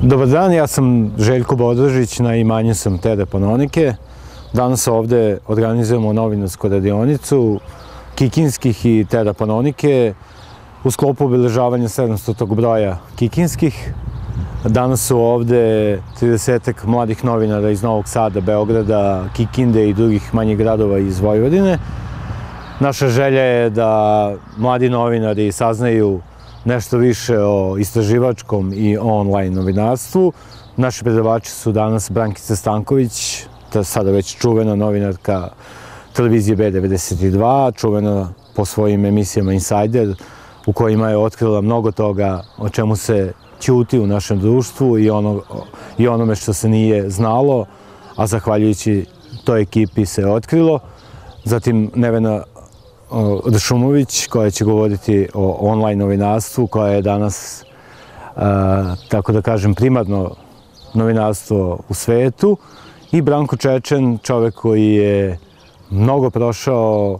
Dobar dan, ja sam Željko Bodrožić, na imanju sam Tere Panonike. Danas ovde organizujemo novinarsku radionicu Kikinskih i Tere Panonike u sklopu obeležavanja 700. broja Kikinskih. Danas su ovde 30-ak mladih novinara iz Novog Sada, Beograda, Kikinde i drugih manjih gradova iz Vojvodine. Naša želja je da mladi novinari saznaju nešto više o istraživačkom i online novinarstvu. Naši predavači su danas Brankica Stanković, sada već čuvena novinarka televizije B92, čuvena po svojim emisijama Insider, u kojima je otkrila mnogo toga o čemu se ćuti u našem društvu i onome što se nije znalo, a zahvaljujući toj ekipi se otkrilo. Zatim Nevena Ršumović, koja će govoriti o online novinarstvu, koja je danas, tako da kažem, primarno novinarstvo u svetu. I Branko Čečen, čovek koji je mnogo prošao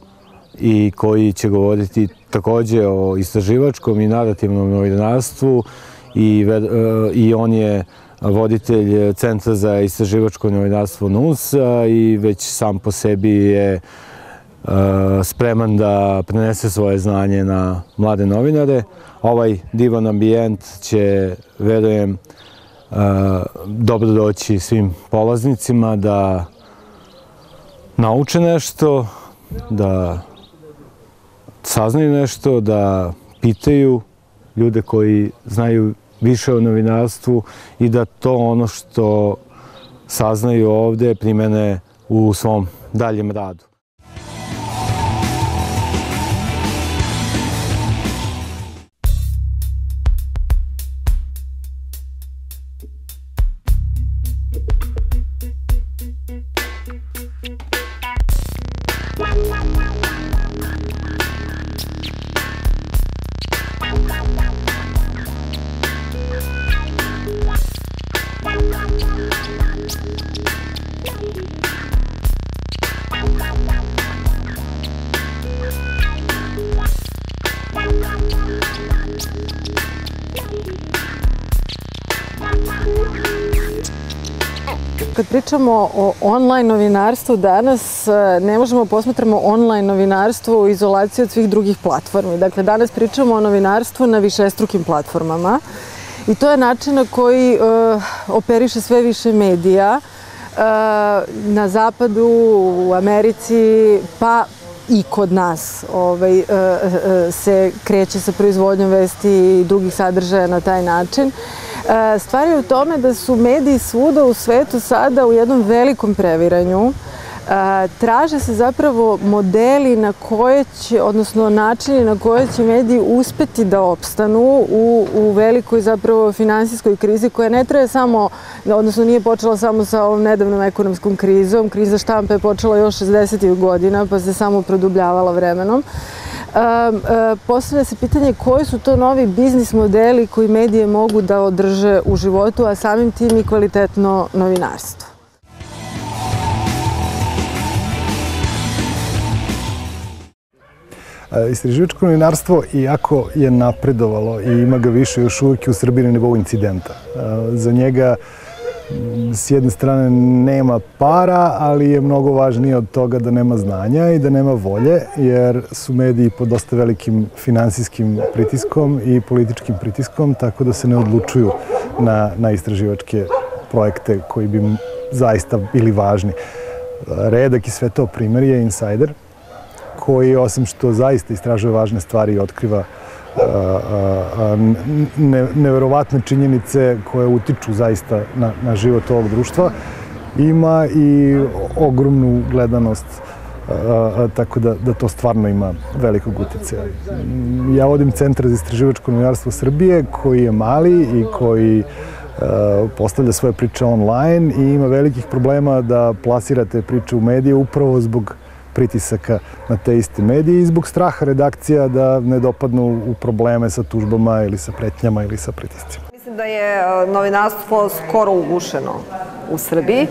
i koji će govoriti takođe o istraživačkom i narativnom novinarstvu i on je voditelj Centra za istraživačko novinarstvo NUNS i već sam po sebi je spreman da prenese svoje znanje na mlade novinare. Ovaj divan ambijent će, verujem, dobro doći svim polaznicima da nauče nešto, da saznaju nešto, da pitaju ljude koji znaju više o novinarstvu i da to ono što saznaju ovde primene u svom daljem radu. Kad pričamo o online novinarstvu danas, ne možemo posmatramo online novinarstvo u izolaciji od svih drugih platformi. Dakle, danas pričamo o novinarstvu na višestrukim platformama i to je način na koji operiše sve više medija na zapadu, u Americi, pa i kod nas se kreće sa proizvodnjom vesti i drugih sadržaja na taj način. Stvar je u tome da su mediji svuda u svetu sada u jednom velikom previranju. Traže se zapravo modeli na koje će, odnosno načini na koje će mediji uspeti da opstanu u velikoj zapravo finansijskoj krizi koja ne traje samo, odnosno nije počela samo sa ovom nedavnom ekonomskom krizom. Kriza štampe je počela još 60. godina pa se samo produbljavala vremenom. Postavlja se pitanje koji su to novi biznis modeli koji medije mogu da održe u životu, a samim tim i kvalitetno novinarstvo. Istraživačko novinarstvo, iako je napredovalo i ima ga više, još uvijek je u Srbiji na nivou incidenta. Za njega s jedne strane nema para, ali je mnogo važnije od toga da nema znanja i da nema volje, jer su mediji pod dosta velikim finansijskim pritiskom i političkim pritiskom, tako da se ne odlučuju na istraživačke projekte koji bi zaista bili važni. Redak i sve to primer je Insider, koji osim što zaista istražuje važne stvari i otkriva neverovatne činjenice koje utiču zaista na život ovog društva, ima i ogromnu gledanost, tako da to stvarno ima velikog uticaja. Ja vodim Centar za istraživačko novinarstvo Srbije, koji je mali i koji postavlja svoje priče online i ima velikih problema da plasira te priče u medije upravo zbog pritisaka na te iste medije i zbog straha redakcija da ne dopadnu u probleme sa tužbama ili sa pretnjama ili sa pritiscima. Mislim da je novinarstvo skoro ugušeno u Srbiji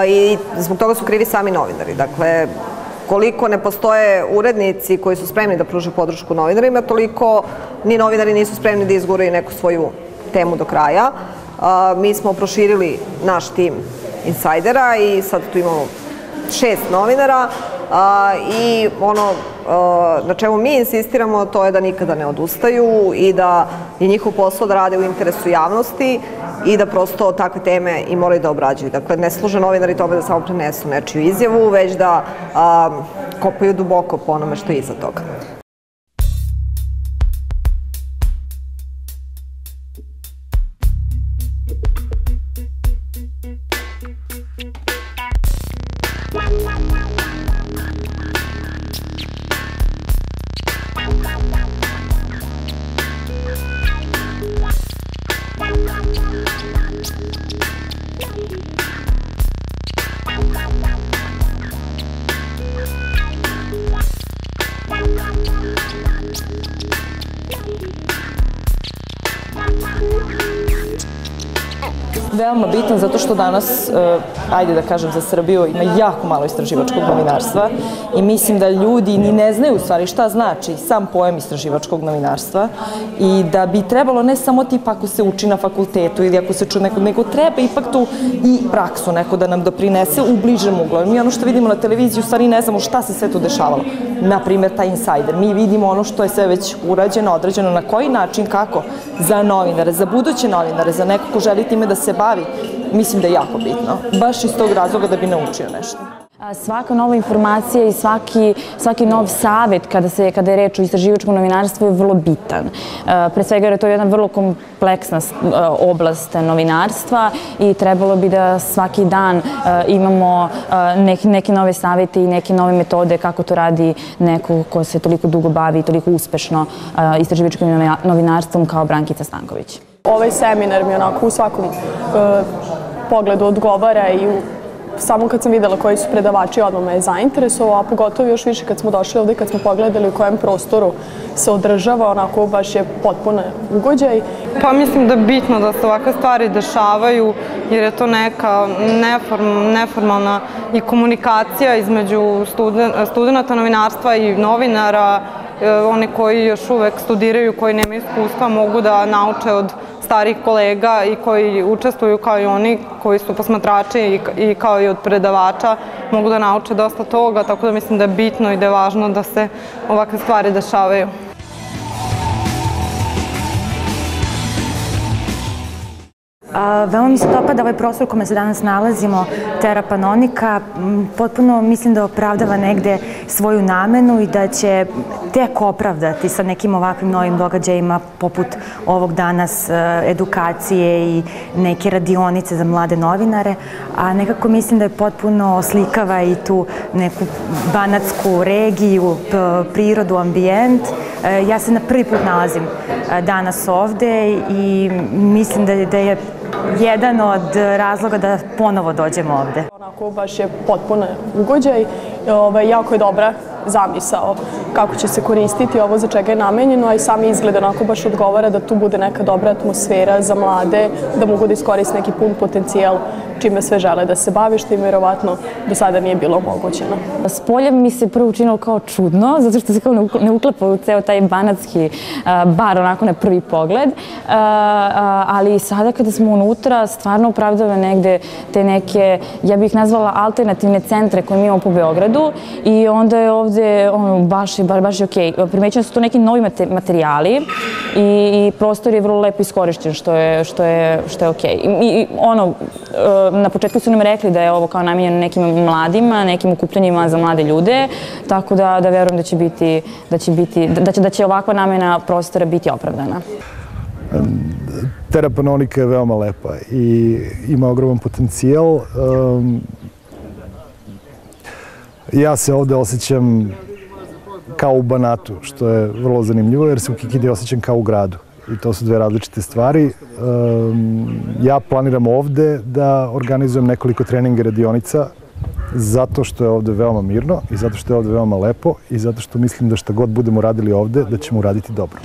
i zbog toga su krivi sami novinari. Dakle, koliko ne postoje urednici koji su spremni da pruže podršku novinarima, toliko ni novinari nisu spremni da izguraju neku svoju temu do kraja. mi smo proširili naš tim insajdera i sad tu imamo 6 novinara i ono na čemu mi insistiramo to je da nikada ne odustaju i da je njihov posao da rade u interesu javnosti i da prosto takve teme i moraju da obrađuju. Dakle, ne služe novinari tome da samo prenesu nečiju izjavu, već da kopaju duboko po onome što je iza toga. Veoma bitan zato što danas, ajde da kažem za Srbiju, ima jako malo istraživačkog novinarstva i mislim da ljudi ni ne znaju u stvari šta znači sam pojam istraživačkog novinarstva i da bi trebalo ne samo tipa ako se uči na fakultetu ili ako se čuje nego treba ipak tu i praksu neko da nam doprinese u bližem uglu. Mi ono što vidimo na televiziji u stvari ne znamo šta se sve tu dešavalo. Naprimjer, taj insajder. Mi vidimo ono što je sve već urađeno, odrađeno, na koji način, kako za novinare, za buduće novinare, za neko ko želi time da se bavi, mislim da je jako bitno. Baš iz tog razloga da bi naučio nešto. Svaka nova informacija i svaki nov savjet kada je reč o istraživačkom novinarstvu je vrlo bitan. Pre svega jer je to jedna vrlo kompleksna oblast novinarstva i trebalo bi da svaki dan imamo neke nove savjete i neke nove metode kako to radi neko ko se toliko dugo bavi i toliko uspešno istraživačkim novinarstvom kao Brankica Stanković. Ovaj seminar mi onako u svakom pogledu odgovara i samo kad sam videla koji su predavači, odmah me je zainteresovao, a pogotovo još više kad smo došli ovde, kad smo pogledali u kojem prostoru se održava, onako baš je potpuno ugođaj. Pa mislim da je bitno da se ovakve stvari dešavaju, jer je to neka neformalna i komunikacija između studenata novinarstva i novinara. Oni koji još uvek studiraju, koji nemaju iskustva, mogu da nauče od starih kolega i koji učestvuju kao i oni koji su posmatrači i kao i od predavača, mogu da nauče dosta toga, tako da mislim da je bitno i da je važno da se ovakve stvari dešavaju. Veoma mi se dopada ovaj prostor u kome se danas nalazimo, Terra Panonika. Potpuno mislim da opravdava negde svoju namenu i da će tek opravdati sa nekim ovakvim novim događajima poput ovog danas edukacije i neke radionice za mlade novinare, a nekako mislim da je potpuno oslikava i tu neku banatsku regiju, prirodu, ambijent. Ja se na prvi put nalazim danas ovde i mislim da je jedan od razloga da ponovo dođemo ovde. Onako baš je potpuno ugođaj, jako je dobra zamisao kako će se koristiti ovo za čega je namenjeno, a i sami izgled onako baš odgovara da tu bude neka dobra atmosfera za mlade, da mogu da iskoriste neki pun potencijal čime sve žele da se bavi, što im vjerovatno do sada nije bilo omogućeno. Spolje mi se prvo učinilo kao čudno, zato što se kao ne uklapa u ceo taj banatski bar, onako na prvi pogled, ali sada kada smo unutra, stvarno opravdava negde te neke, ja bih nazvala alternativne centre koje mi imamo po Beogradu i onda je ovde baš je okej. Primećeno su to neki novi materijali i prostor je vrlo lepo iskorišćen, što je okej. I na početku su nam rekli da je ovo kao namenjeno nekim mladima, nekim okupljanjima za mlade ljude, tako da verujem da će ovakva namena prostora biti opravdana. Terra Panonika je veoma lepa i ima ogroman potencijal. Ja se ovde osjećam kao u Banatu, što je vrlo zanimljivo, jer se u Kikindi osjećam kao u gradu. I to su dve različite stvari. Ja planiram ovde da organizujem nekoliko treninga radionica zato što je ovde veoma mirno i zato što je ovde veoma lepo i zato što mislim da šta god budemo radili ovde, da ćemo uraditi dobro.